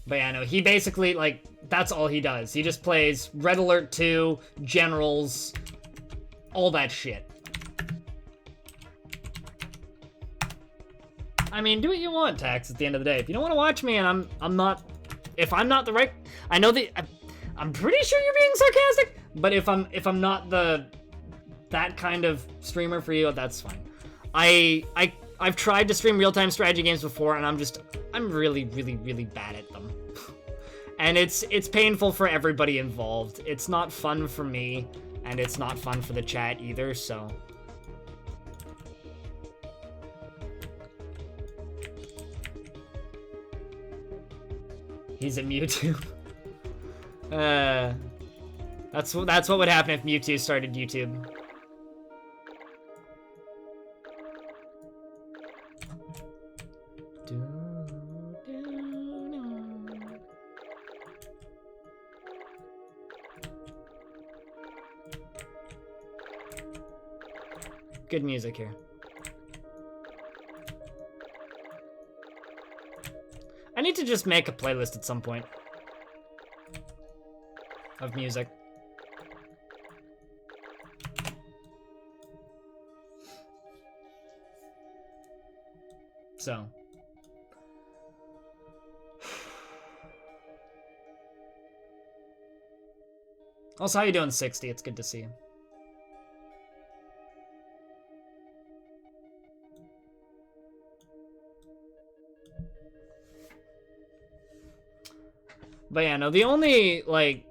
But yeah, no, he basically, like, that's all he does. He just plays Red Alert 2, Generals, all that shit. I mean, do what you want, Tax, at the end of the day. If you don't want to watch me and I'm not, if I'm not the right, I know that, I'm pretty sure you're being sarcastic, but if I'm not that kind of streamer for you, that's fine. I've tried to stream real-time strategy games before, and I'm really, really, really bad at them. And it's painful for everybody involved. It's not fun for me, and it's not fun for the chat either, so. He's at Mewtwo. That's what would happen if Mewtwo started YouTube. Good music here. I need to just make a playlist at some point of music. So. Also, how you doing, 60? It's good to see you. But yeah, no, the only, like,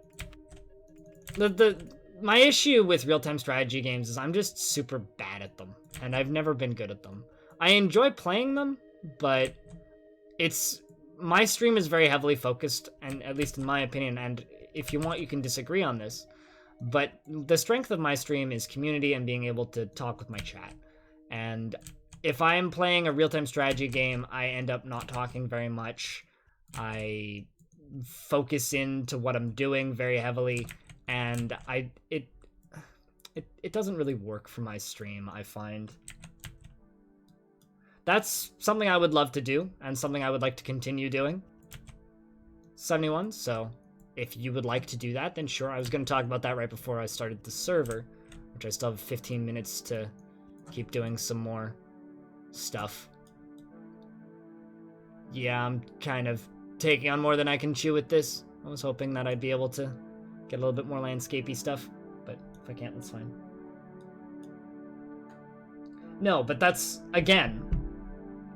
my issue with real-time strategy games is I'm just super bad at them, and I've never been good at them. I enjoy playing them, but my stream is very heavily focused, and at least in my opinion, and if you want, you can disagree on this, but the strength of my stream is community and being able to talk with my chat. And if I am playing a real-time strategy game, I end up not talking very much. I focus into what I'm doing very heavily, and it doesn't really work for my stream, I find. That's something I would love to do, and something I would like to continue doing. 71, so if you would like to do that, then sure. I was going to talk about that right before I started the server, which I still have 15 minutes to keep doing some more stuff. Yeah, I'm kind of taking on more than I can chew with this. I was hoping that I'd be able to get a little bit more landscapey stuff, but if I can't, that's fine. No, but that's, again,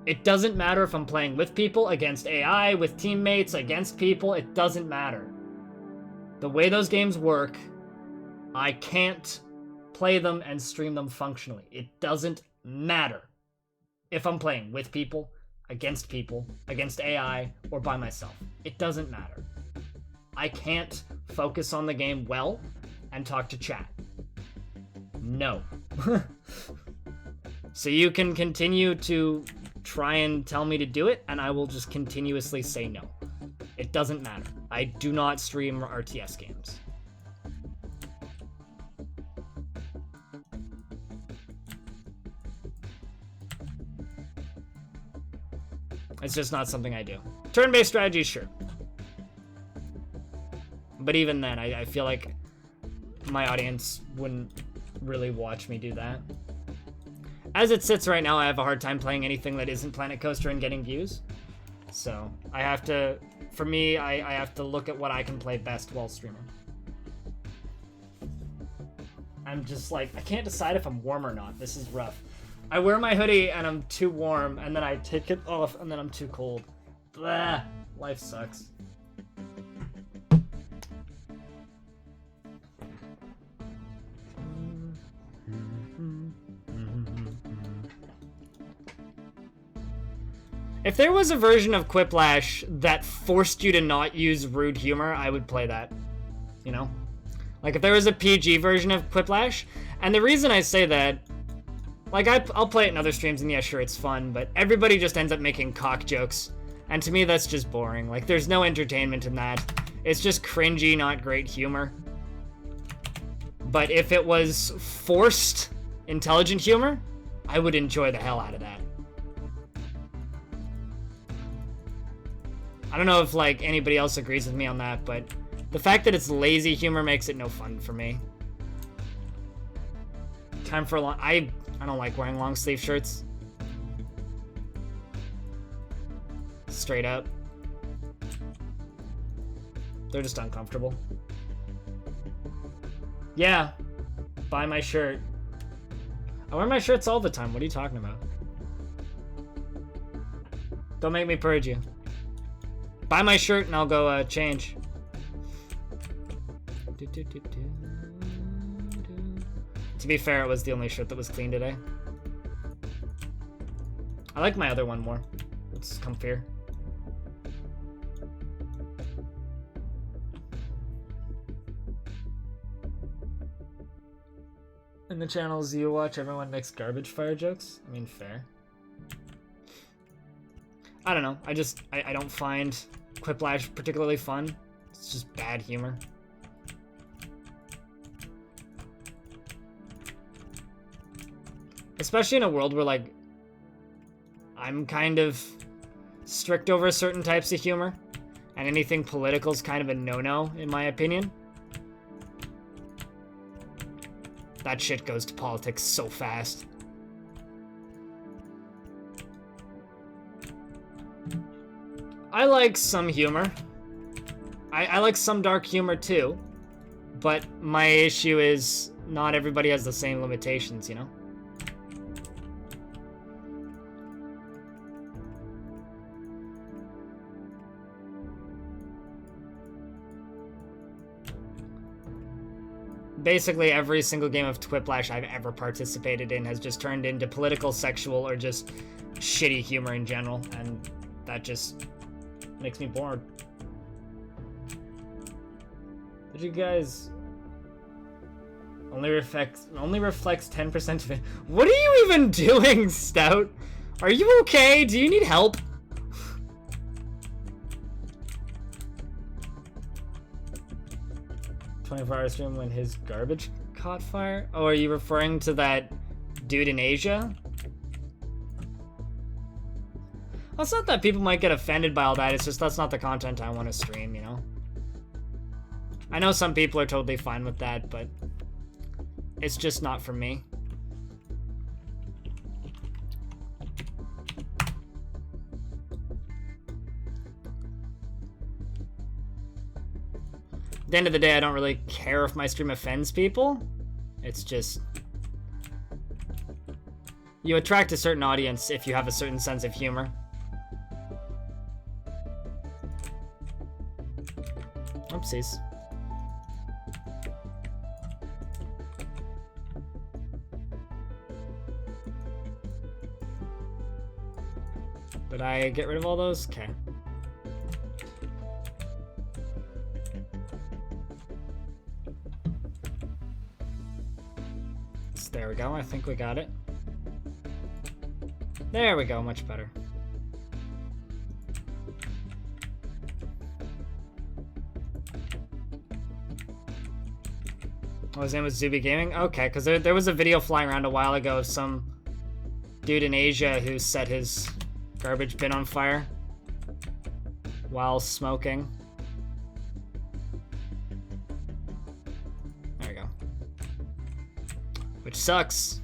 it doesn't matter if I'm playing with people, against AI, with teammates, against people, it doesn't matter. The way those games work, I can't play them and stream them functionally. It doesn't matter if I'm playing with people, against AI, or by myself. It doesn't matter. I can't focus on the game well and talk to chat. No. So you can continue to try and tell me to do it, and I will just continuously say no. It doesn't matter. I do not stream RTS games. It's just not something I do. Turn-based strategy, sure. But even then, I feel like my audience wouldn't really watch me do that. As it sits right now, I have a hard time playing anything that isn't Planet Coaster and getting views. So, I have to, for me, I have to look at what I can play best while streaming. I'm just like, I can't decide if I'm warm or not. This is rough. I wear my hoodie and I'm too warm, and then I take it off and then I'm too cold. Blah. Life sucks. If there was a version of Quiplash that forced you to not use rude humor, I would play that. You know? Like, if there was a PG version of Quiplash, and the reason I say that, like, I'll play it in other streams, and yeah, sure, it's fun, but everybody just ends up making cock jokes, and to me, that's just boring. Like, there's no entertainment in that. It's just cringy, not great humor. But if it was forced, intelligent humor, I would enjoy the hell out of that. I don't know if like anybody else agrees with me on that, but the fact that it's lazy humor makes it no fun for me. Time for a long... I don't like wearing long sleeve shirts. Straight up. They're just uncomfortable. Yeah. Buy my shirt. I wear my shirts all the time. What are you talking about? Don't make me purge you. Buy my shirt and I'll go change. To be fair, it was the only shirt that was clean today. I like my other one more. It's comfier. In the channels you watch, everyone makes garbage fire jokes. I mean, fair. I don't know. I don't find Quiplash particularly fun. It's just bad humor. Especially in a world where, like, I'm kind of strict over certain types of humor, and anything political is kind of a no-no, in my opinion. That shit goes to politics so fast. I like some humor. I like some dark humor too, but my issue is not everybody has the same limitations, you know? Basically every single game of Twiplash I've ever participated in has just turned into political, sexual, or just shitty humor in general, and that just makes me bored. Did you guys... Only reflects 10% of it. What are you even doing, Stout? Are you okay? Do you need help? 24-hour stream when his garbage caught fire? Oh, are you referring to that dude in Asia? Well, it's not that people might get offended by all that, it's just that's not the content I want to stream, you know? I know some people are totally fine with that, but it's just not for me. At the end of the day, I don't really care if my stream offends people. It's just... you attract a certain audience if you have a certain sense of humor. Oopsies. Did I get rid of all those? Okay. There we go, I think we got it. There we go, much better. Oh, his name was Zuby Gaming? Okay, because there was a video flying around a while ago of some dude in Asia who set his garbage bin on fire while smoking. There we go. Which sucks.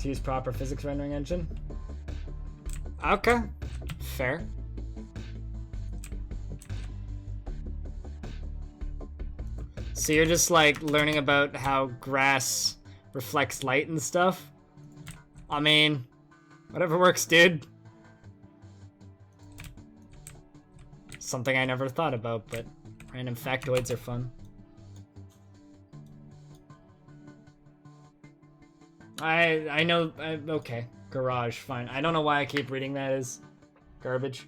To use proper physics rendering engine? Okay, fair. So you're just like learning about how grass reflects light and stuff? I mean, whatever works, dude. Something I never thought about, but random factoids are fun. I know, okay, garage, fine. I don't know why I keep reading that as garbage.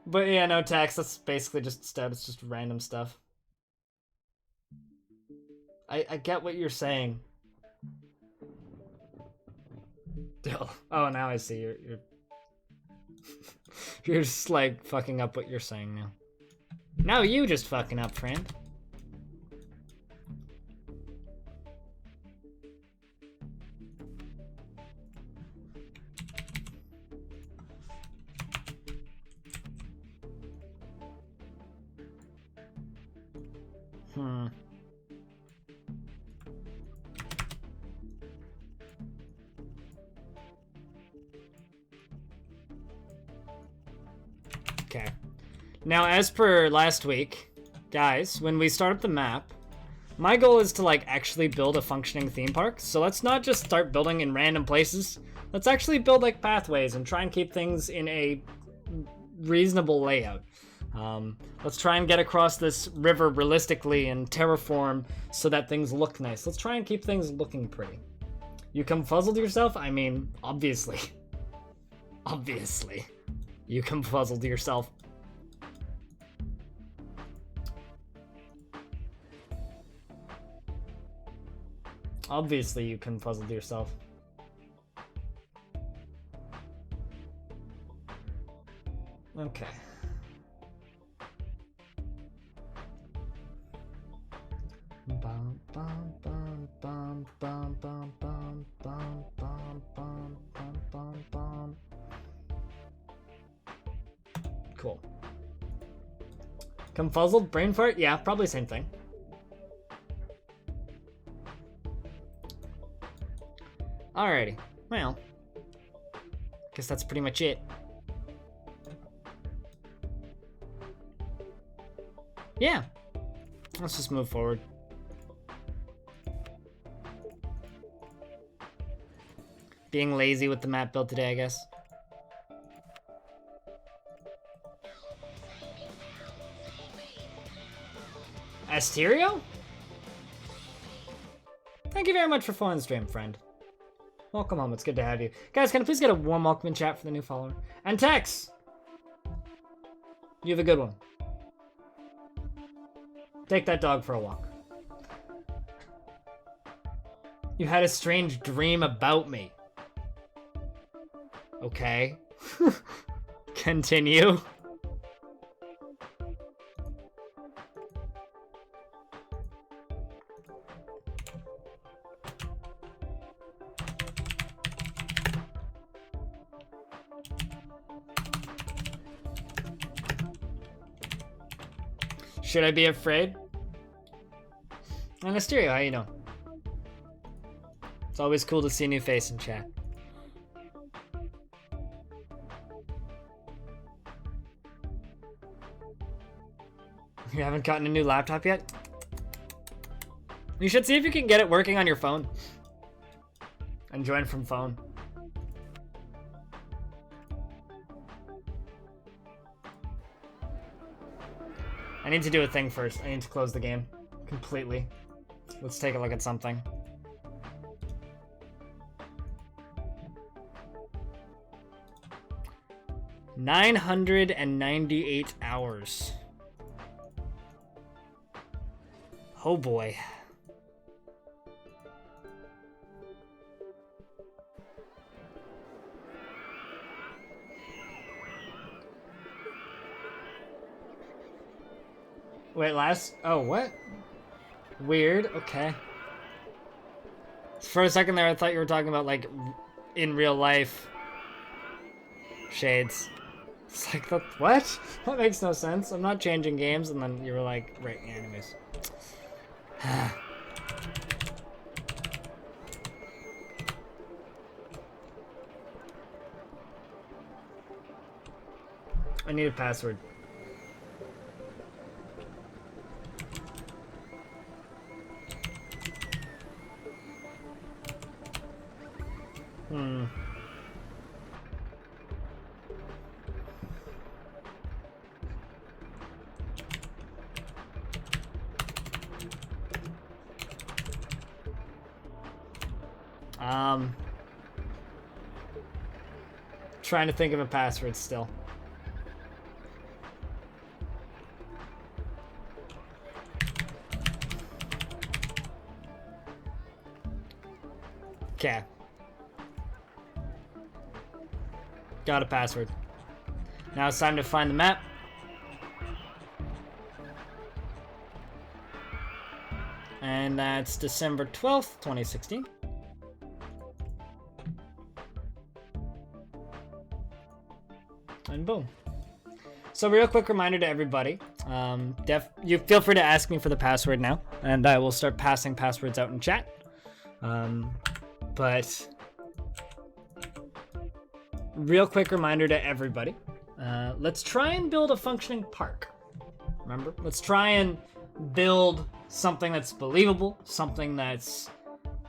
But yeah, no tax, that's basically just stab, it's just random stuff. I get what you're saying. Oh, now I see you're You're just like fucking up what you're saying now. Now you just fucking up, friend. Okay. Now, as per last week, guys, when we start up the map, my goal is to, like, actually build a functioning theme park. So let's not just start building in random places. Let's actually build, like, pathways and try and keep things in a reasonable layout. Let's try and get across this river realistically and terraform so that things look nice. Let's try and keep things looking pretty. You confuzzled yourself? I mean, obviously. Obviously. You confuzzled yourself. Obviously, you confuzzled yourself. Okay. Bum, bum, bum, bum, bum, bum, bum, bum, bum, bum, bum, bum. Cool. Confuzzled? Brain fart? Yeah, probably same thing. Alrighty. Well, guess that's pretty much it. Yeah. Let's just move forward. Being lazy with the map build today, I guess. Asterio? Thank you very much for following the stream, friend. Welcome home, it's good to have you. Guys, can I please get a warm welcome in chat for the new follower? And Tex! You have a good one. Take that dog for a walk. You had a strange dream about me. Okay. Continue. Should I be afraid? Anasterio, how you doing? It's always cool to see a new face in chat. You haven't gotten a new laptop yet? You should see if you can get it working on your phone. And join from phone. I need to do a thing first. I need to close the game completely. Let's take a look at something. $998 hours. Oh boy. Wait, oh, what? Weird, okay. For a second there, I thought you were talking about, like, in real life. Shades. It's like, what? That makes no sense. I'm not changing games, and then you were like, right, anyways. I need a password. Trying to think of a password still. Okay. Got a password. Now it's time to find the map. And that's December 12th, 2016. And boom. So real quick reminder to everybody, you feel free to ask me for the password now, and I will start passing passwords out in chat. But real quick reminder to everybody, let's try and build a functioning park. Remember, let's try and build something that's believable, something that's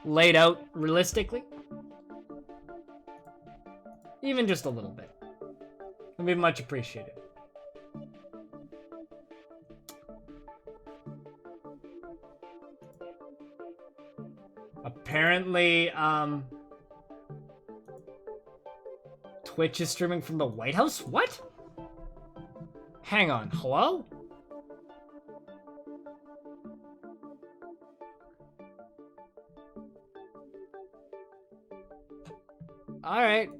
laid out realistically. Even just a little bit. It'd be much appreciated. Apparently, Twitch is streaming from the White House? What? Hang on, hello? Alright.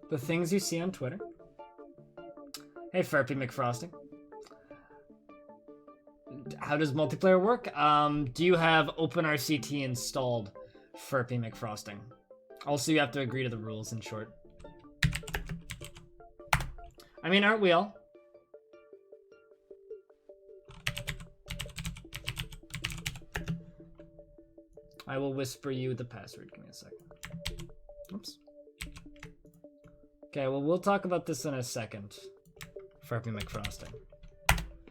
The things you see on Twitter. Hey, Furpy McFrosting. How does multiplayer work? Do you have OpenRCT installed, Furpy McFrosting? Also, you have to agree to the rules, in short. I mean, aren't we all? I will whisper you the password. Give me a second. Oops. Okay, well, we'll talk about this in a second. Furpy McFrosting.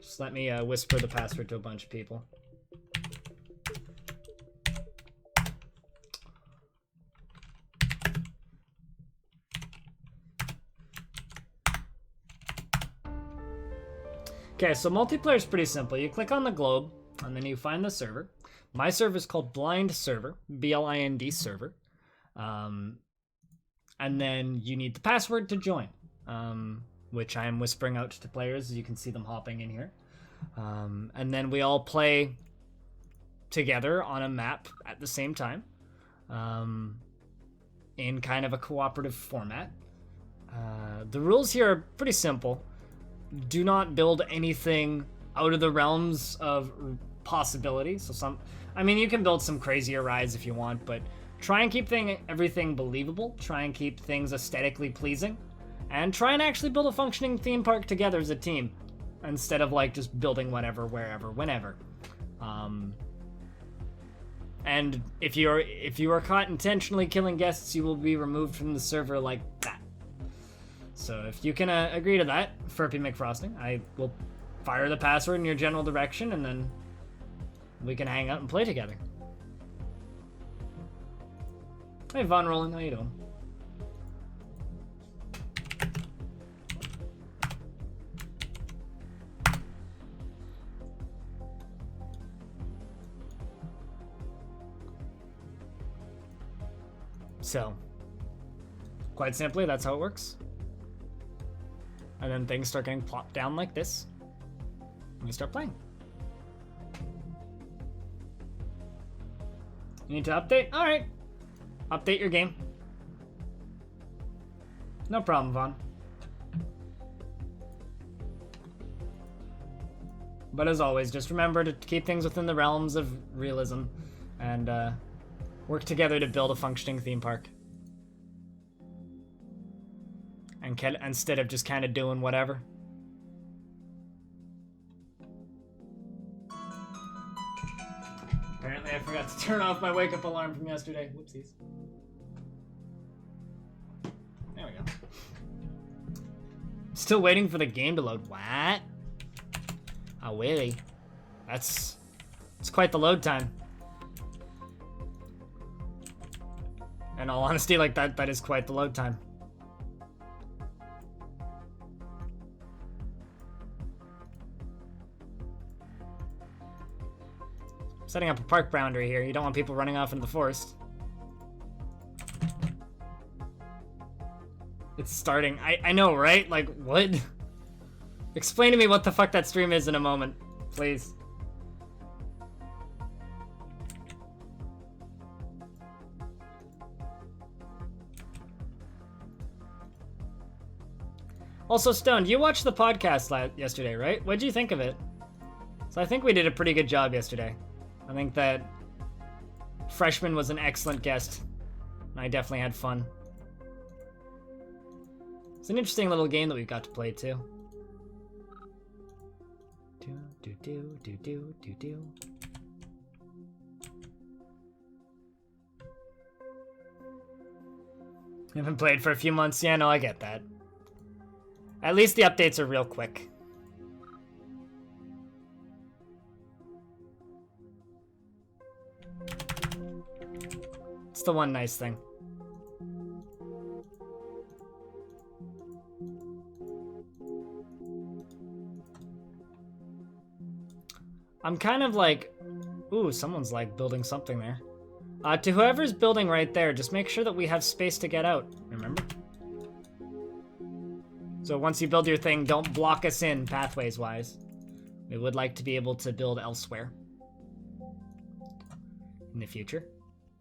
Just let me whisper the password to a bunch of people. Okay, so multiplayer is pretty simple. You click on the globe, and then you find the server. My server is called Blind Server, BLIND server. And then you need the password to join, which I am whispering out to players, as you can see them hopping in here. And then we all play together on a map at the same time, in kind of a cooperative format. The rules here are pretty simple. Do not build anything out of the realms of possibility. So you can build some crazier rides if you want, but try and keep everything believable. Try and keep things aesthetically pleasing. And try and actually build a functioning theme park together as a team, instead of like just building whatever, wherever, whenever. And if you are caught intentionally killing guests, you will be removed from the server like that. So if you can agree to that, Furpy McFrosting, I will fire the password in your general direction, and then we can hang out and play together. Hey, Von Roland, how you doing? So, quite simply, that's how it works. And then things start getting plopped down like this, and we start playing. You need to update? Alright. Update your game. No problem, Vaughn. But as always, just remember to keep things within the realms of realism and work together to build a functioning theme park. And instead of just kind of doing whatever. Apparently I forgot to turn off my wake-up alarm from yesterday. Whoopsies. There we go. Still waiting for the game to load. What? Oh, really? It's quite the load time. In all honesty, like that is quite the load time. Setting up a park boundary here. You don't want people running off into the forest. It's starting. I know, right? Like, what? Explain to me what the fuck that stream is in a moment, please. Also, Stone, you watched the podcast yesterday, right? What'd you think of it? So I think we did a pretty good job yesterday. I think that Freshman was an excellent guest. I definitely had fun. It's an interesting little game that we got to play too. Haven't played for a few months. Yeah, no, I get that. At least the updates are real quick. It's the one nice thing. I'm kind of like, ooh, someone's like building something there. To whoever's building right there, just make sure that we have space to get out, remember? So once you build your thing, don't block us in pathways-wise. We would like to be able to build elsewhere in the future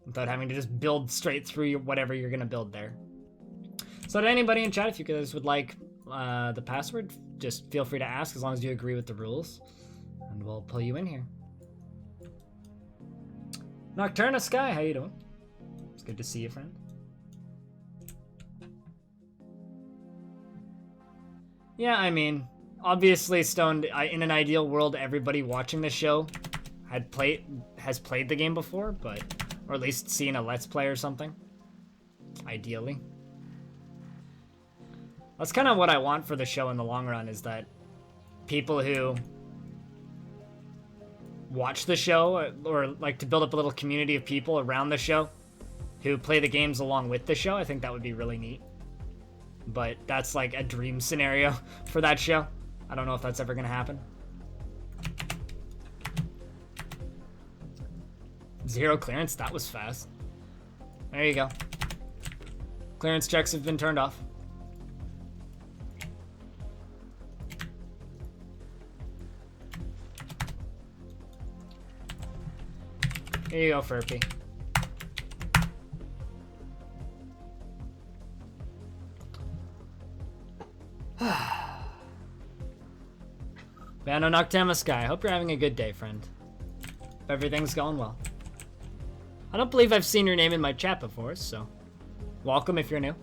without having to just build straight through whatever you're going to build there. So to anybody in chat, if you guys would like the password, just feel free to ask as long as you agree with the rules, and we'll pull you in here. Nocturna Sky, how you doing? It's good to see you, friend. Yeah, I mean, obviously, Stone, in an ideal world, everybody watching the show has played the game before, but or at least seen a Let's Play or something. Ideally. That's kind of what I want for the show in the long run, is that people who watch the show, or like to build up a little community of people around the show who play the games along with the show. I think that would be really neat. But that's like a dream scenario for that show. I don't know if that's ever going to happen. 0 clearance? That was fast. There you go. Clearance checks have been turned off. Here you go, Furpy. Bano Noctama Sky, hope you're having a good day, friend. Hope everything's going well. I don't believe I've seen your name in my chat before, so welcome if you're new.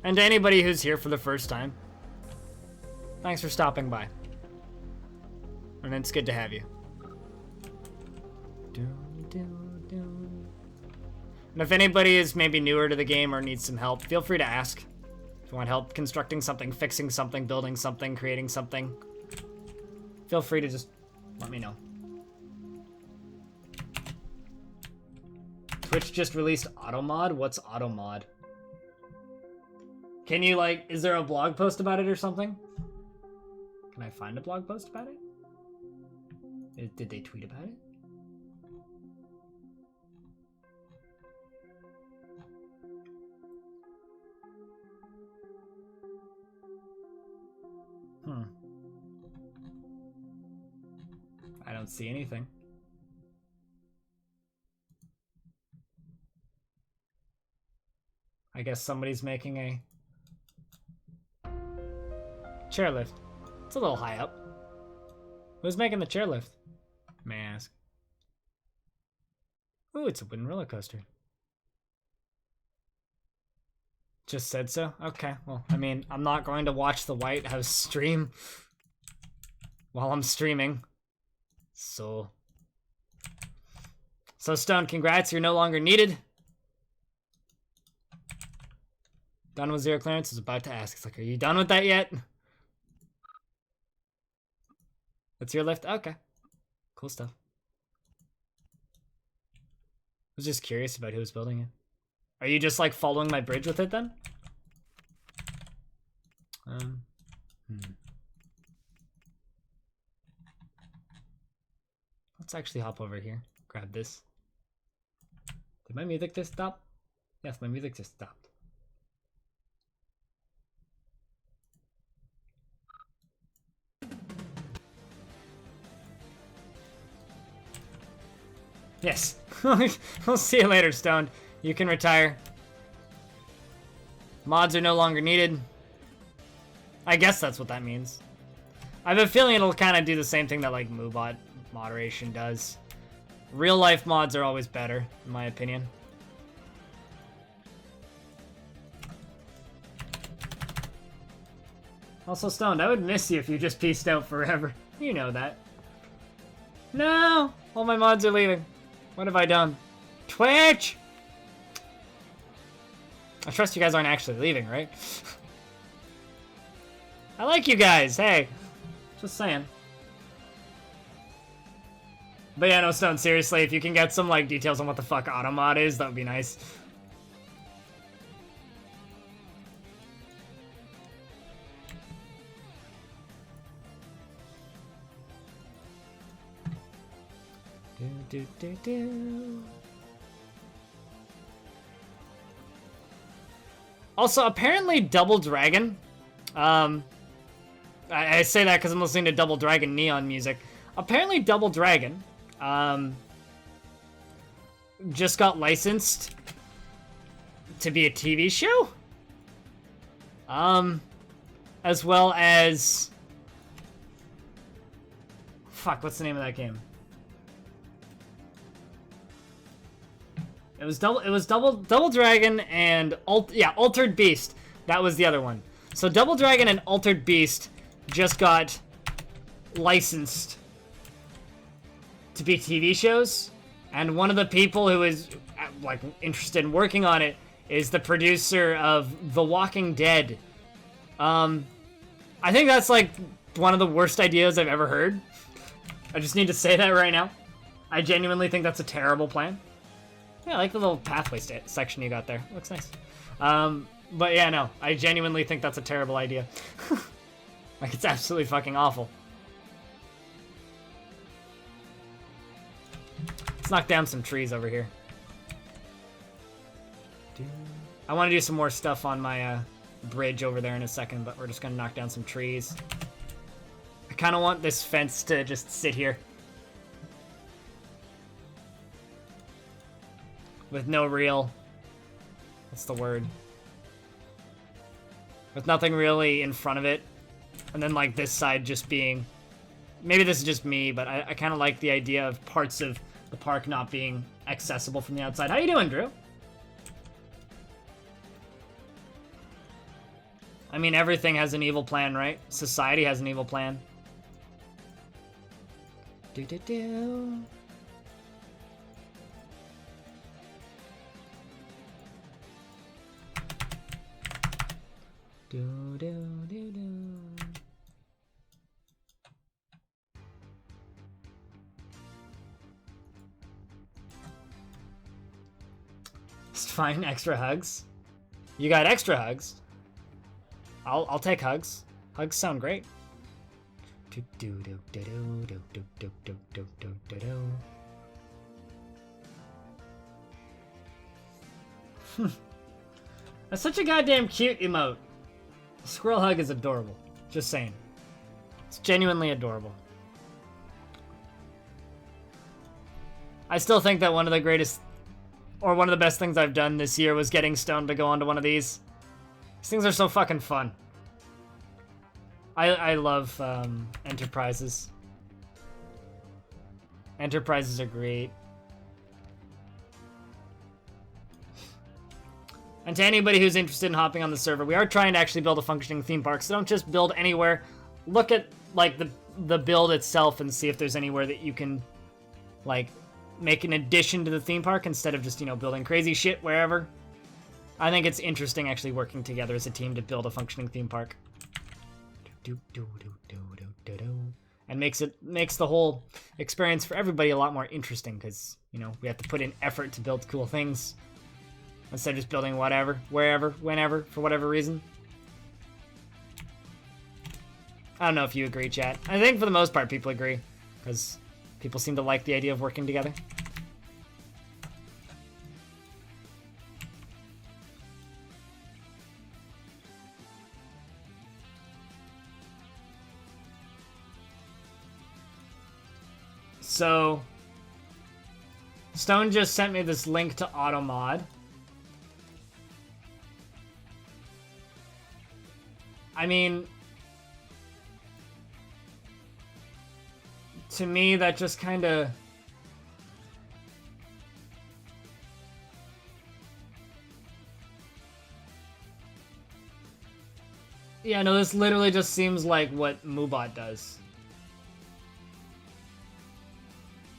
And to anybody who's here for the first time, thanks for stopping by. And it's good to have you. And if anybody is maybe newer to the game or needs some help, feel free to ask. If you want help constructing something, fixing something, building something, creating something, feel free to just let me know. Twitch just released AutoMod? What's AutoMod? Can you, like, is there a blog post about it or something? Can I find a blog post about it? Did they tweet about it? I don't see anything. I guess somebody's making a chairlift. It's a little high up. Who's making the chairlift? May I ask? Ooh, it's a wooden roller coaster. Just said so? Okay, well, I mean, I'm not going to watch the White House stream while I'm streaming. So Stone, congrats, you're no longer needed. Done with 0 clearance, was about to ask. It's like, are you done with that yet? That's your lift? Okay. Cool stuff. I was just curious about who was building it. Are you just like following my bridge with it then? Let's actually hop over here. Grab this. Did my music just stop? Yes, my music just stopped. Yes. We'll see you later, Stoned. You can retire. Mods are no longer needed. I guess that's what that means. I have a feeling it'll kind of do the same thing that like MooBot moderation does. Real life mods are always better, in my opinion. Also, Stoned, I would miss you if you just peaced out forever. You know that. No! All my mods are leaving. What have I done? Twitch! I trust you guys aren't actually leaving, right? I like you guys, hey. Just saying. But yeah, no, Stone, seriously, if you can get some, like, details on what the fuck Automod is, that would be nice. Also, apparently Double Dragon, I say that because I'm listening to Double Dragon Neon music. Apparently Double Dragon, just got licensed to be a TV show? As well as... Fuck, what's the name of that game? It was Double Dragon and Altered Beast. That was the other one. So Double Dragon and Altered Beast just got licensed to be TV shows, and one of the people who is like interested in working on it is the producer of The Walking Dead. I think that's like one of the worst ideas I've ever heard. I just need to say that right now. I genuinely think that's a terrible plan. Yeah, I like the little pathway section you got there. Looks nice. But yeah, no, I genuinely think that's a terrible idea. Like, it's absolutely fucking awful. Let's knock down some trees over here. I want to do some more stuff on my bridge over there in a second, but we're just going to knock down some trees. I kind of want this fence to just sit here. With no real... What's the word? With nothing really in front of it. And then, like, this side just being... Maybe this is just me, but I kind of like the idea of parts of the park not being accessible from the outside. How you doing, Drew? I mean, everything has an evil plan, right? Society has an evil plan. Do-do-do. Do-do-do-do. Just find extra hugs. You got extra hugs. I'll take hugs. Hugs sound great. That's such a goddamn cute emote. Squirrel hug is adorable. Just saying. It's genuinely adorable. I still think that one of the greatest, or one of the best things I've done this year was getting Stone to go onto one of these. These things are so fucking fun. I love Enterprises. Enterprises are great. And to anybody who's interested in hopping on the server, we are trying to actually build a functioning theme park, so don't just build anywhere. Look at, like, the build itself and see if there's anywhere that you can, like, make an addition to the theme park instead of just, you know, building crazy shit wherever. I think it's interesting actually working together as a team to build a functioning theme park. And makes the whole experience for everybody a lot more interesting because, you know, we have to put in effort to build cool things instead of just building whatever, wherever, whenever, for whatever reason. I don't know if you agree, chat. I think for the most part people agree because people seem to like the idea of working together. So, Stone just sent me this link to Automod. I mean, to me, that just kind of... Yeah, no, this literally just seems like what Moobot does.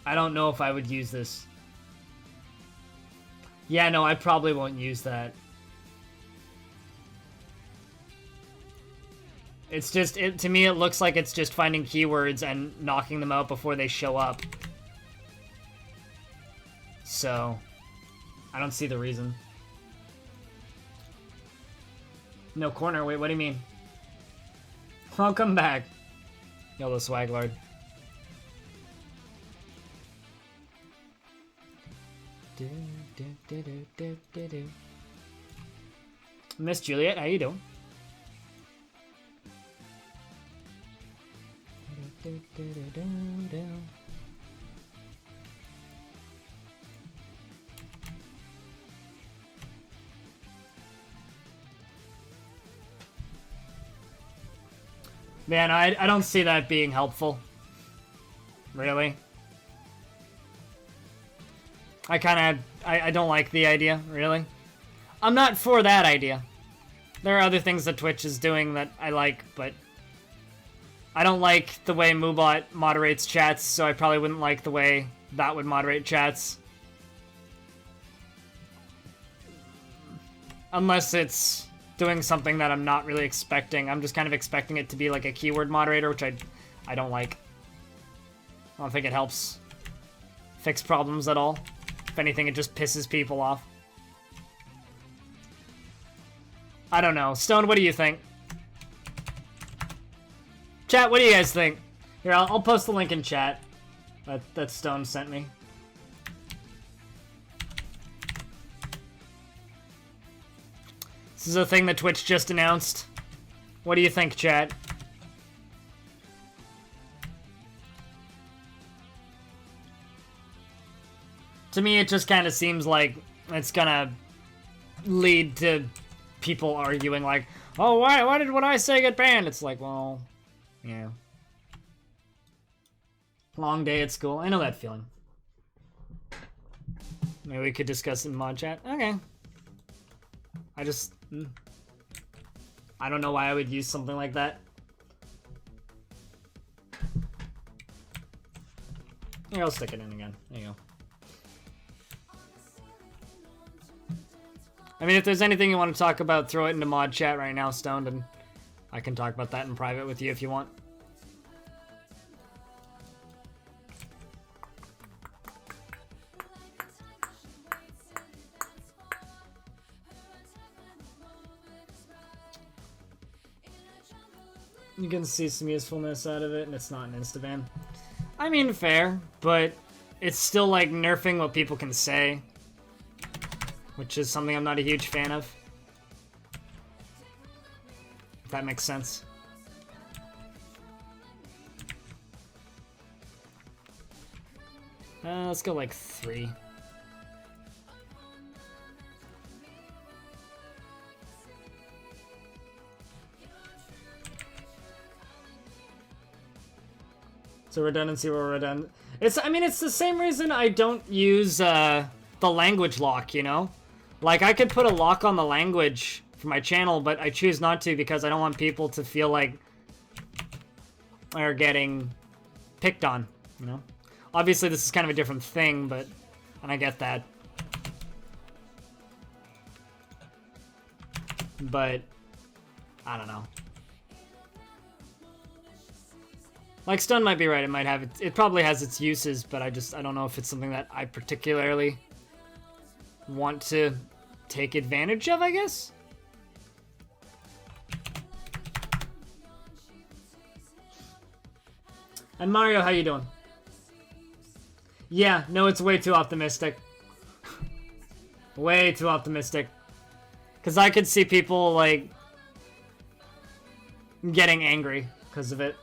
I don't know if I would use this. Yeah, no, I probably won't use that. It's just, to me, it looks like it's just finding keywords and knocking them out before they show up. So, I don't see the reason. No corner, wait, what do you mean? Welcome back. Yellow Swaglord. Miss Juliet, how you doing? Man, I don't see that being helpful. Really? I don't like the idea, really. I'm not for that idea. There are other things that Twitch is doing that I like, but I don't like the way Moobot moderates chats, so I probably wouldn't like the way that would moderate chats. Unless it's doing something that I'm not really expecting. I'm just kind of expecting it to be like a keyword moderator, which I don't like. I don't think it helps fix problems at all. If anything, it just pisses people off. I don't know. Stone, what do you think? Chat, what do you guys think? Here, I'll post the link in chat that Stone sent me. This is a thing that Twitch just announced. What do you think, chat? To me, it just kind of seems like it's gonna lead to people arguing like, oh, why did what I say get banned? It's like, well, yeah. Long day at school. I know that feeling. Maybe we could discuss it in mod chat. Okay. I don't know why I would use something like that. Here, I'll stick it in again. There you go. I mean, if there's anything you want to talk about, throw it into mod chat right now, Stoned, and I can talk about that in private with you if you want. You can see some usefulness out of it, and it's not an insta-ban. I mean, fair, but it's still, like, nerfing what people can say, which is something I'm not a huge fan of. If that makes sense. Let's go, like, 3. So redundancy or redundant. I mean, it's the same reason I don't use the language lock, you know? Like, I could put a lock on the language for my channel, but I choose not to because I don't want people to feel like they're getting picked on, you know? Obviously, this is kind of a different thing, but... And I get that. But... I don't know. Like, Stun might be right, it might have it probably has its uses, but I don't know if it's something that I particularly want to take advantage of, I guess? And Mario, how you doing? Yeah, no, it's way too optimistic. Way too optimistic. Because I could see people, like, getting angry because of it.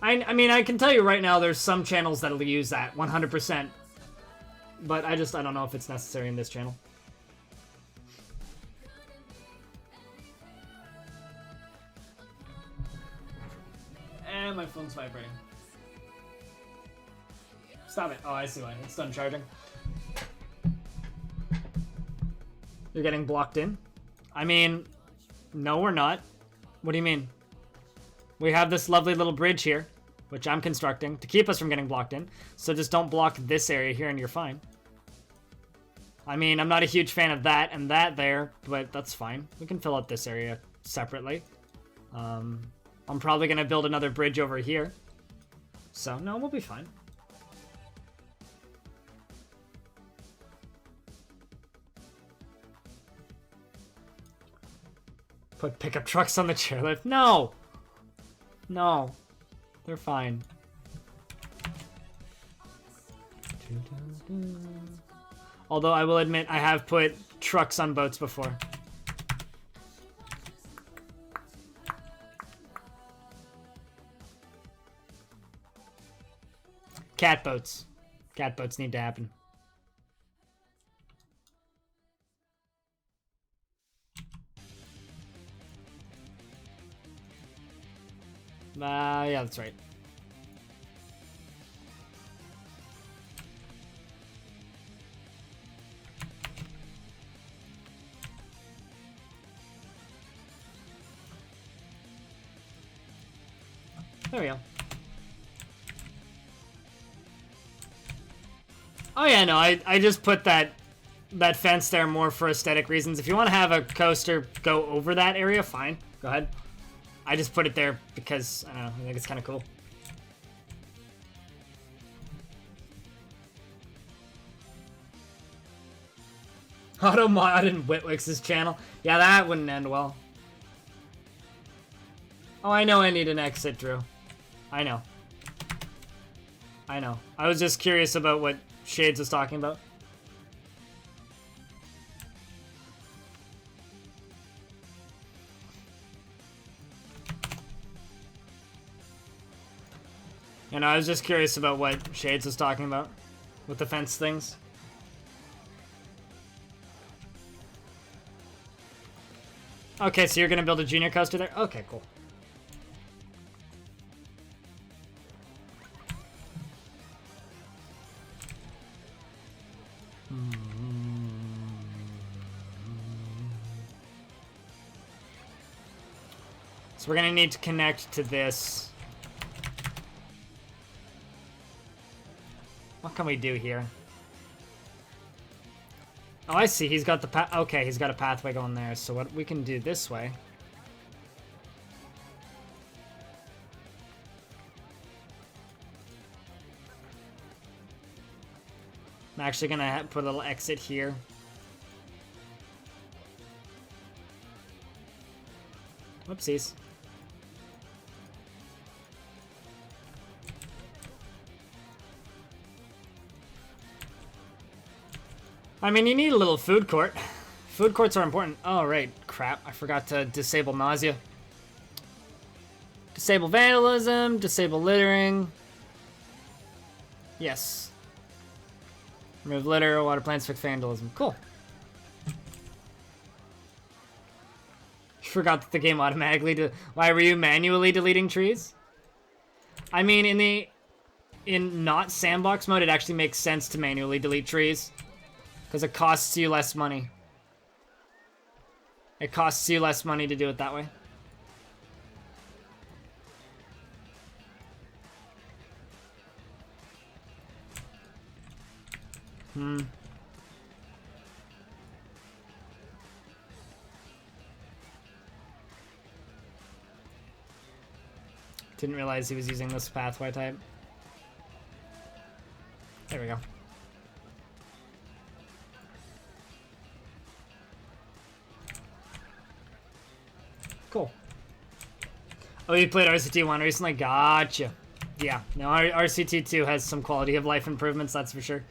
I mean, I can tell you right now, there's some channels that'll use that, 100%. But I don't know if it's necessary in this channel. And my phone's vibrating. Stop it. Oh, I see why. It's done charging. You're getting blocked in? I mean, no, we're not. What do you mean? We have this lovely little bridge here, which I'm constructing to keep us from getting blocked in. So just don't block this area here and you're fine. I mean, I'm not a huge fan of that and that there, but that's fine. We can fill out this area separately. I'm probably going to build another bridge over here. So, no, we'll be fine. Put pickup trucks on the chairlift. No! No. They're fine. Although I will admit I have put trucks on boats before. Cat boats. Cat boats need to happen. Yeah, that's right. There we go. Oh yeah, no, I just put that fence there more for aesthetic reasons. If you want to have a coaster go over that area, fine. Go ahead. I just put it there because, I don't know, I think it's kind of cool. Automod in Whitwick's channel. Yeah, that wouldn't end well. Oh, I know I need an exit, Drew. I know. I know. I was just curious about what Shades was talking about. And I was just curious about what Shades was talking about with the fence things. Okay, so you're gonna build a junior coaster there? Okay, cool. So we're gonna need to connect to this. What can we do here? Oh, I see. He's got the path. Okay, he's got a pathway going there. So what we can do this way. I'm actually gonna put a little exit here. Whoopsies. I mean, you need a little food court. Food courts are important. Oh, right. Crap. I forgot to disable nausea. Disable vandalism. Disable littering. Yes. Remove litter, water plants, fix vandalism. Cool. Forgot that the game automatically why were you manually deleting trees? I mean, in not sandbox mode, it actually makes sense to manually delete trees. Because it costs you less money. It costs you less money to do it that way. Didn't realize he was using this pathway type. There we go. Cool. Oh, you played RCT 1 recently? Gotcha. Yeah, no, RCT 2 has some quality of life improvements, that's for sure.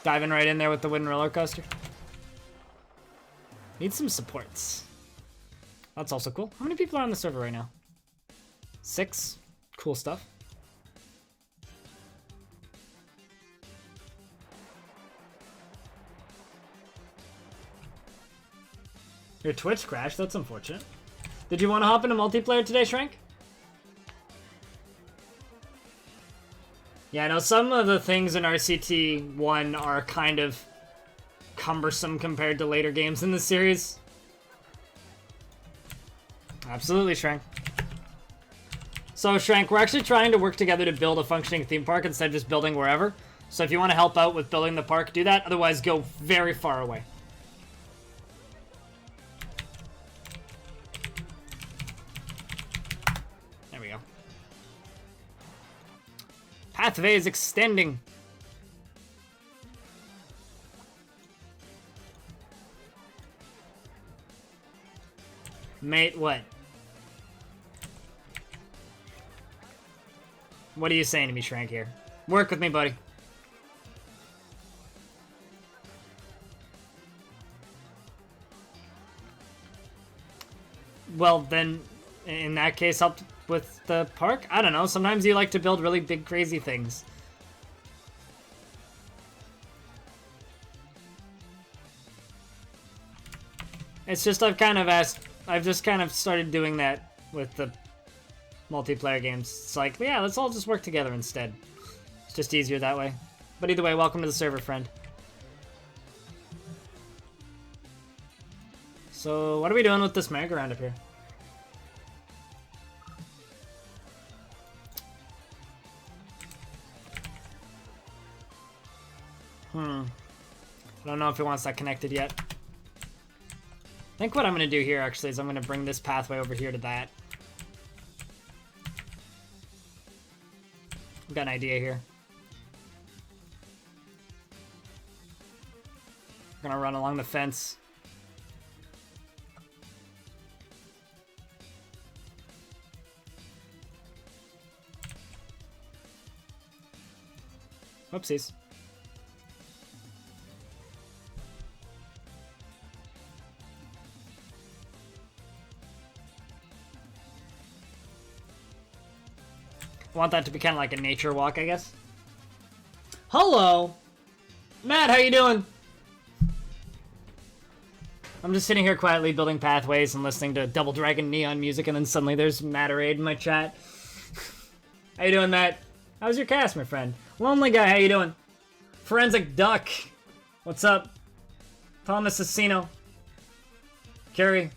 Diving right in there with the wooden roller coaster. Need some supports. That's also cool. How many people are on the server right now? 6. Cool stuff. Your Twitch crashed? That's unfortunate. Did you want to hop into multiplayer today, Shrank? Yeah, I know some of the things in RCT 1 are kind of cumbersome compared to later games in the series. Absolutely, Shrank. So, Shrank, we're actually trying to work together to build a functioning theme park instead of just building wherever. So if you want to help out with building the park, do that. Otherwise, go very far away. There we go. Pathway is extending. Mate, what? What are you saying to me, Shrank, here? Work with me, buddy. Well, then, in that case, help with the park? I don't know. Sometimes you like to build really big, crazy things. It's just I've just kind of started doing that with the multiplayer games. It's like, yeah, let's all just work together instead. It's just easier that way. But either way, welcome to the server, friend. So, what are we doing with this merry-go-round up here? I don't know if it wants that connected yet. I think what I'm going to do here, actually, is I'm going to bring this pathway over here to that. I've got an idea here. I'm going to run along the fence. Whoopsies. I want that to be kind of like a nature walk, I guess. Hello! Matt, how you doing? I'm just sitting here quietly building pathways and listening to Double Dragon Neon music, and then suddenly there's Matterade in my chat. How you doing, Matt? How's your cast, my friend? Lonely Guy, how you doing? Forensic Duck, what's up? Thomas Asino. Carrie.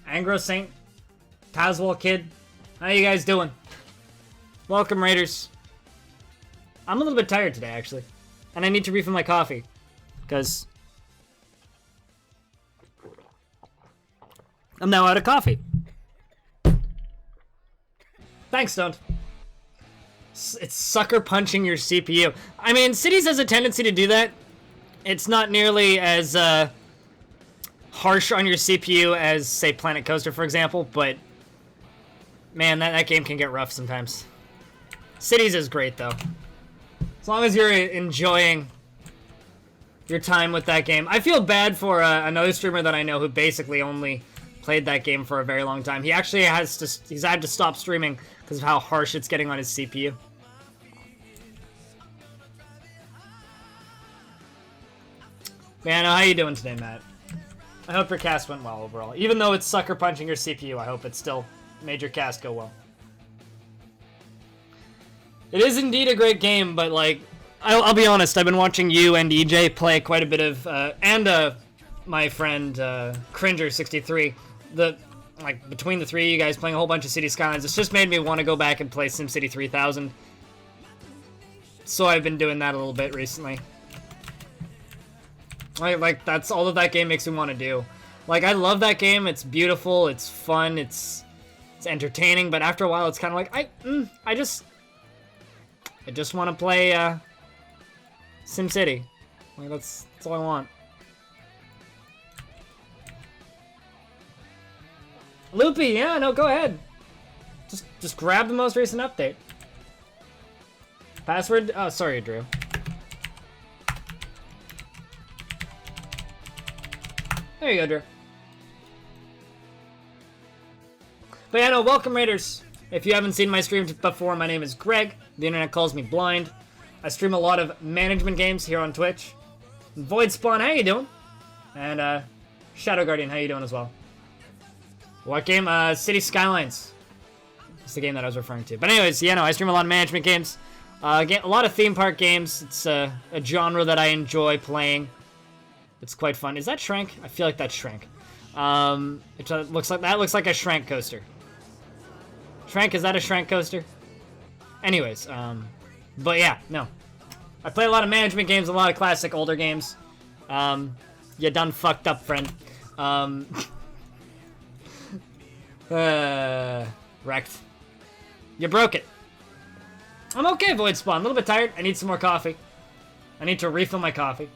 Angro Saint. Tazwell Kid. How you guys doing? Welcome, Raiders. I'm a little bit tired today, actually. And I need to refill my coffee. Because I'm now out of coffee. Thanks, Stoned. It's sucker punching your CPU. I mean, Cities has a tendency to do that. It's not nearly as harsh on your CPU as, say, Planet Coaster, for example, but man, that game can get rough sometimes. Cities is great, though. As long as you're enjoying your time with that game. I feel bad for another streamer that I know who basically only played that game for a very long time. He actually he's had to stop streaming because of how harsh it's getting on his CPU. Man, how you doing today, Matt? I hope your cast went well overall. Even though it's sucker punching your CPU, I hope it still made your cast go well. It is indeed a great game, but like, I'll be honest, I've been watching you and EJ play quite a bit of, and my friend Cringer63. Like between the three of you guys playing a whole bunch of City Skylines, it's just made me want to go back and play SimCity 3000. So I've been doing that a little bit recently. Like that's all that game makes me want to do. Like, I love that game. It's beautiful. It's fun. It's entertaining. But after a while, it's kind of like I just want to play SimCity. Like that's all I want. Loopy, yeah, no, go ahead. Just grab the most recent update. Password? Oh, sorry, Drew. There you go, Drew. But yeah, no, welcome, Raiders. If you haven't seen my streams before, my name is Greg. The internet calls me Blind. I stream a lot of management games here on Twitch. Void Spawn, how you doing? And Shadow Guardian, how you doing as well? What game? City Skylines. That's the game that I was referring to. But anyways, yeah, no, I stream a lot of management games. A lot of theme park games. It's a genre that I enjoy playing. It's quite fun. Is that Shrank? I feel like that's Shrank. It looks like a Shrank coaster. Shrank, is that a Shrank coaster? Anyways, but yeah, no. I play a lot of management games, a lot of classic older games. You done fucked up, friend. Wrecked. You broke it. I'm okay, Void Spawn. A little bit tired. I need some more coffee. I need to refill my coffee.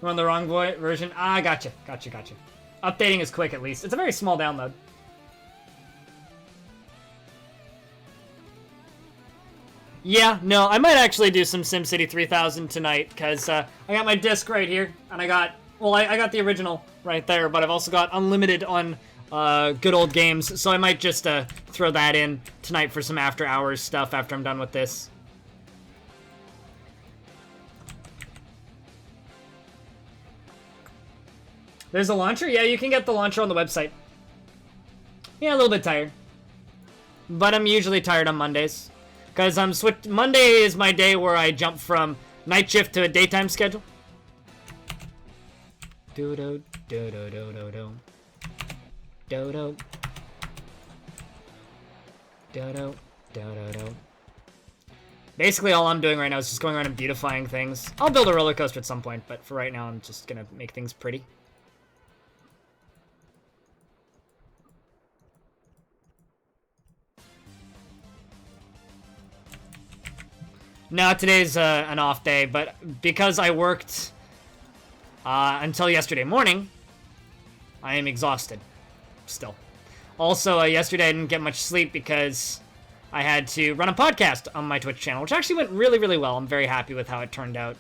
We're on the wrong version. Ah, gotcha. Updating is quick, at least. It's a very small download. Yeah, no, I might actually do some SimCity 3000 tonight, because I got my disc right here, and I got the original right there, but I've also got unlimited on good old games, so I might just throw that in tonight for some after hours stuff after I'm done with this. There's a launcher? Yeah, you can get the launcher on the website. Yeah, a little bit tired. But I'm usually tired on Mondays. Because Monday is my day where I jump from night shift to a daytime schedule. Do-do, do-do-do-do-do. Do-do. Do-do, do-do-do. Basically, all I'm doing right now is just going around and beautifying things. I'll build a roller coaster at some point, but for right now, I'm just gonna make things pretty. No, today's an off day, but because I worked until yesterday morning, I am exhausted still. Also, yesterday I didn't get much sleep because I had to run a podcast on my Twitch channel, which actually went really, really well. I'm very happy with how it turned out.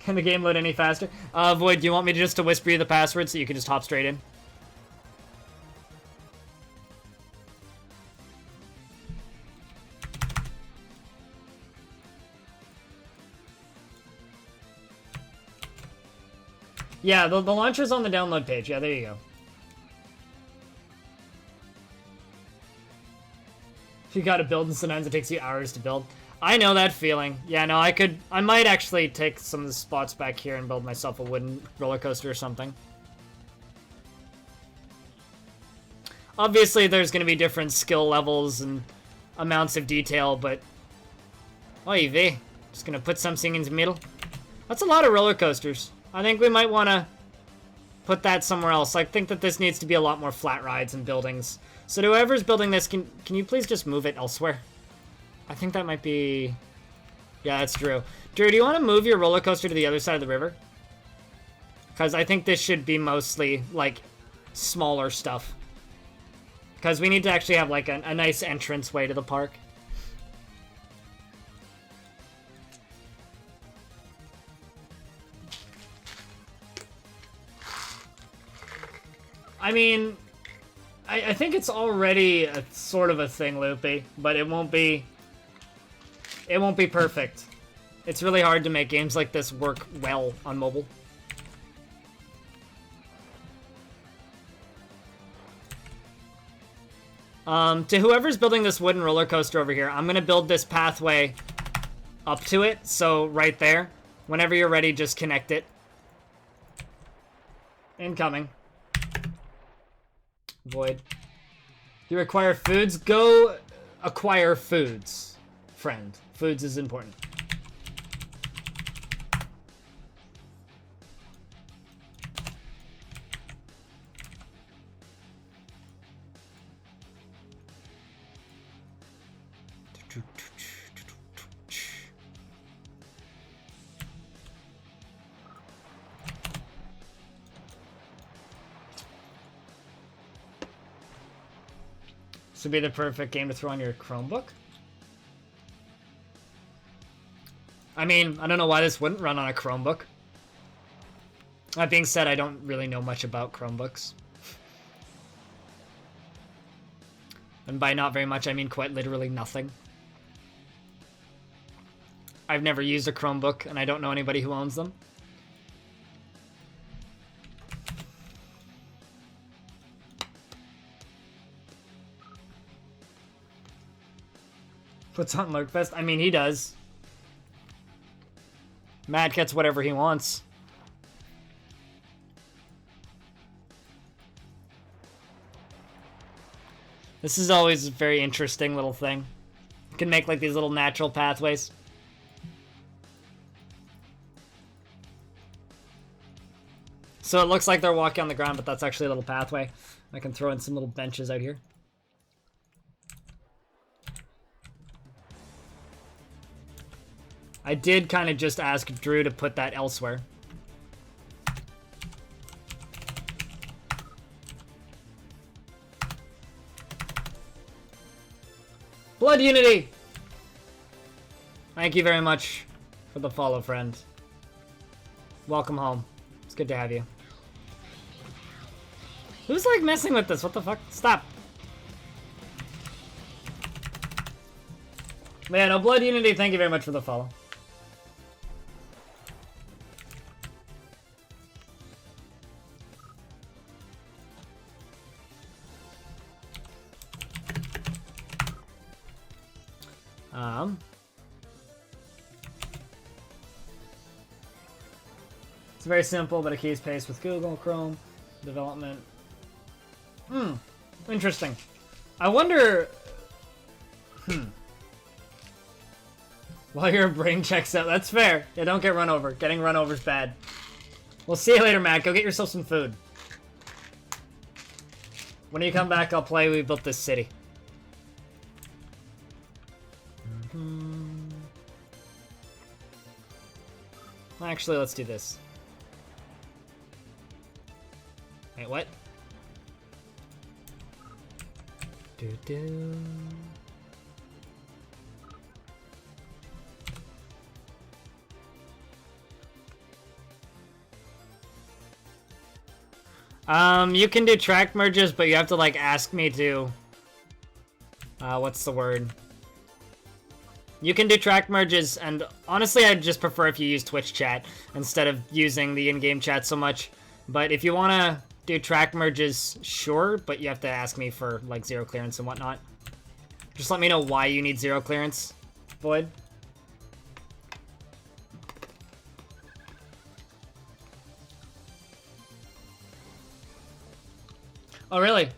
Can the game load any faster? Void, do you want me to whisper you the password so you can just hop straight in? Yeah, the launcher's on the download page. Yeah, there you go. If you gotta build, and sometimes it takes you hours to build. I know that feeling. Yeah, no, I might actually take some of the spots back here and build myself a wooden roller coaster or something. Obviously, there's gonna be different skill levels and amounts of detail, but... Oy vey. Just gonna put something in the middle. That's a lot of roller coasters. I think we might want to put that somewhere else. I think that this needs to be a lot more flat rides and buildings. So whoever's building this, can you please just move it elsewhere? I think that might be... Yeah, that's Drew. Drew, do you want to move your roller coaster to the other side of the river? Because I think this should be mostly, like, smaller stuff. Because we need to actually have, like, a nice entrance way to the park. I mean, I think it's already a sort of a thing, Loopy, but it won't be perfect. It's really hard to make games like this work well on mobile. To whoever's building this wooden roller coaster over here, I'm gonna build this pathway up to it, so right there. Whenever you're ready, just connect it. Incoming. Void. You require foods? Go acquire foods, friend. Foods is important. This would be the perfect game to throw on your Chromebook. I mean, I don't know why this wouldn't run on a Chromebook. That being said, I don't really know much about Chromebooks. And by not very much, I mean quite literally nothing. I've never used a Chromebook, and I don't know anybody who owns them. Puts on Lurkfest? I mean, he does. Matt gets whatever he wants. This is always a very interesting little thing. You can make like these little natural pathways. So it looks like they're walking on the ground, but that's actually a little pathway. I can throw in some little benches out here. I did kind of just ask Drew to put that elsewhere. Blood Unity! Thank you very much for the follow, friend. Welcome home. It's good to have you. Who's like messing with this? What the fuck? Stop. Man, no, Blood Unity, thank you very much for the follow. It's very simple, but it keeps pace with Google Chrome development. Interesting. I wonder. While your brain checks out, that's fair. Yeah, don't get run over. Getting run over is bad. We'll see you later, Matt. Go get yourself some food. When you come back, I'll play We Built This City. Actually, let's do this. Wait, what? You can do track merges, but you have to, like, ask me to... what's the word? You can do track merges, and honestly, I'd just prefer if you use Twitch chat instead of using the in-game chat so much. But if you want to do track merges, sure, but you have to ask me for, like, zero clearance and whatnot. Just let me know why you need zero clearance, Void. Oh, really?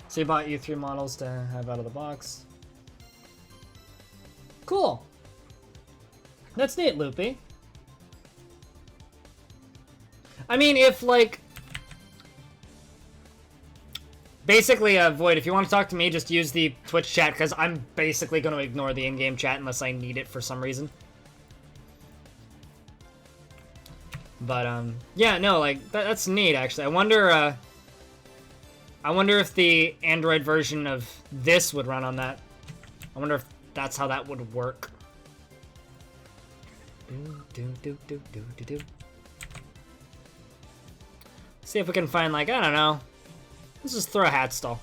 So you bought you 3 models to have out of the box. Cool. That's neat, Loopy. I mean, if, like... Basically, Void, if you want to talk to me, just use the Twitch chat, because I'm basically going to ignore the in-game chat unless I need it for some reason. But, yeah, no, like, that's neat, actually. I wonder if the Android version of this would run on that. I wonder if that's how that would work. See if we can find, like, I don't know. Let's just throw a hat stall.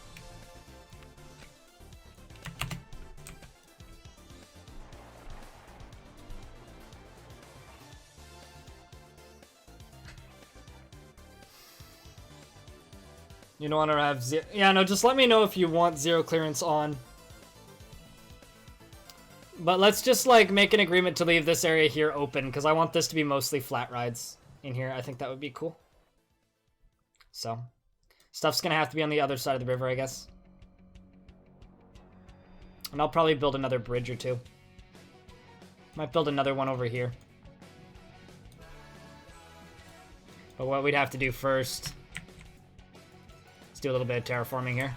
You don't want to have zero... Yeah, no, just let me know if you want zero clearance on. But let's just, like, make an agreement to leave this area here open, because I want this to be mostly flat rides in here. I think that would be cool. So, stuff's gonna have to be on the other side of the river, I guess. And I'll probably build another bridge or two. Might build another one over here. But what we'd have to do first... Let's do a little bit of terraforming here.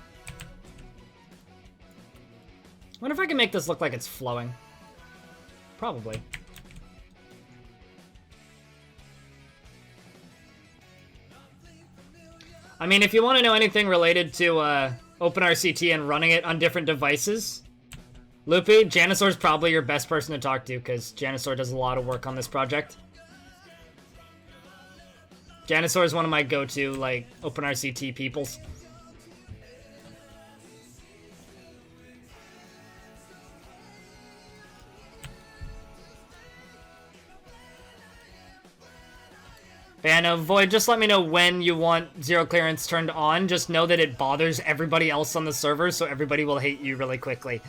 I wonder if I can make this look like it's flowing. Probably. I mean, if you want to know anything related to OpenRCT and running it on different devices, Loopy, Janisaur's probably your best person to talk to, because Janisaur does a lot of work on this project. Janisaur is one of my go-to, like, OpenRCT peoples. And Void, just let me know when you want zero clearance turned on. Just know that it bothers everybody else on the server, so everybody will hate you really quickly.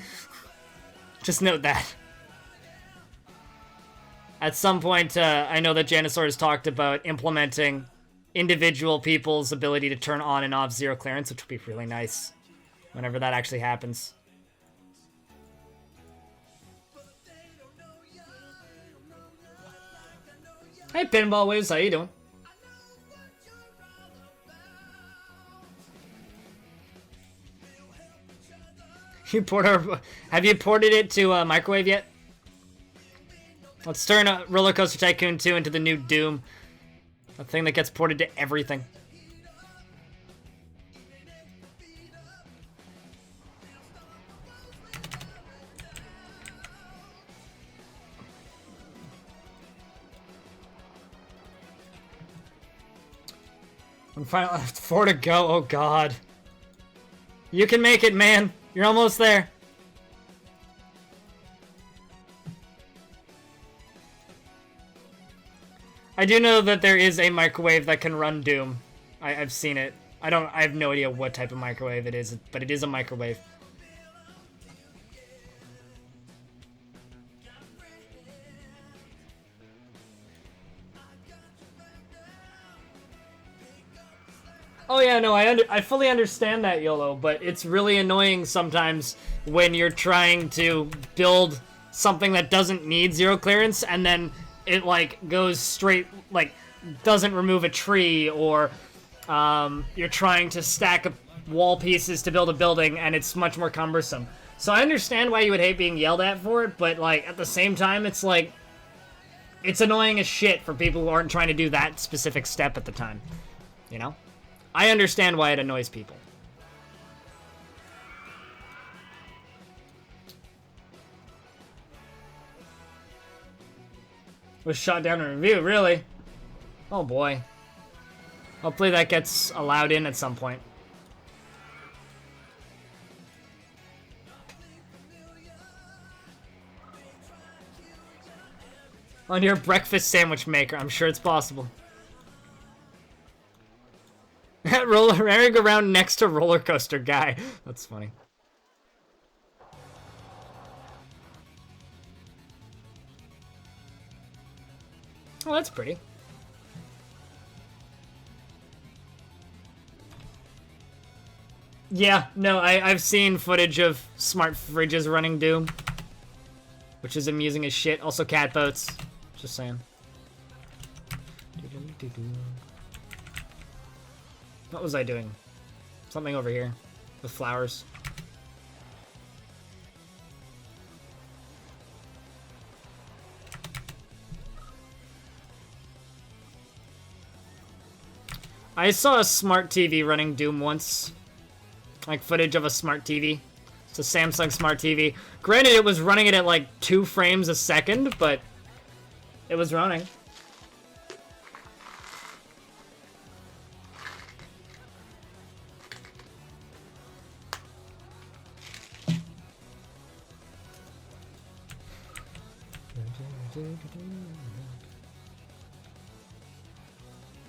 Just note that. At some point, I know that Janisaur has talked about implementing individual people's ability to turn on and off zero clearance, which would be really nice whenever that actually happens. Hey, Pinball Waves, how you doing? Have you ported it to microwave yet? Let's turn Roller Coaster Tycoon 2 into the new Doom. A thing that gets ported to everything. And finally, 4 to go. Oh god. You can make it, man. You're almost there. I do know that there is a microwave that can run Doom. I've seen it. I have no idea what type of microwave it is, but it is a microwave. Oh yeah, no, I fully understand that, YOLO, but it's really annoying sometimes when you're trying to build something that doesn't need zero clearance and then it like goes straight, like doesn't remove a tree, or you're trying to stack up wall pieces to build a building and it's much more cumbersome. So I understand why you would hate being yelled at for it, but like at the same time it's like it's annoying as shit for people who aren't trying to do that specific step at the time, you know? I understand why it annoys people. Was shot down in review, really? Oh boy. Hopefully that gets allowed in at some point. On your breakfast sandwich maker, I'm sure it's possible. Merry-go-round next to roller coaster guy. That's funny. Oh, that's pretty. Yeah, no, I've seen footage of smart fridges running Doom, which is amusing as shit. Also cat boats. Just saying. What was I doing? Something over here with flowers. I saw a smart TV running Doom once. Like footage of a smart TV. It's a Samsung smart TV. Granted, it was running it at like 2 frames a second, but it was running.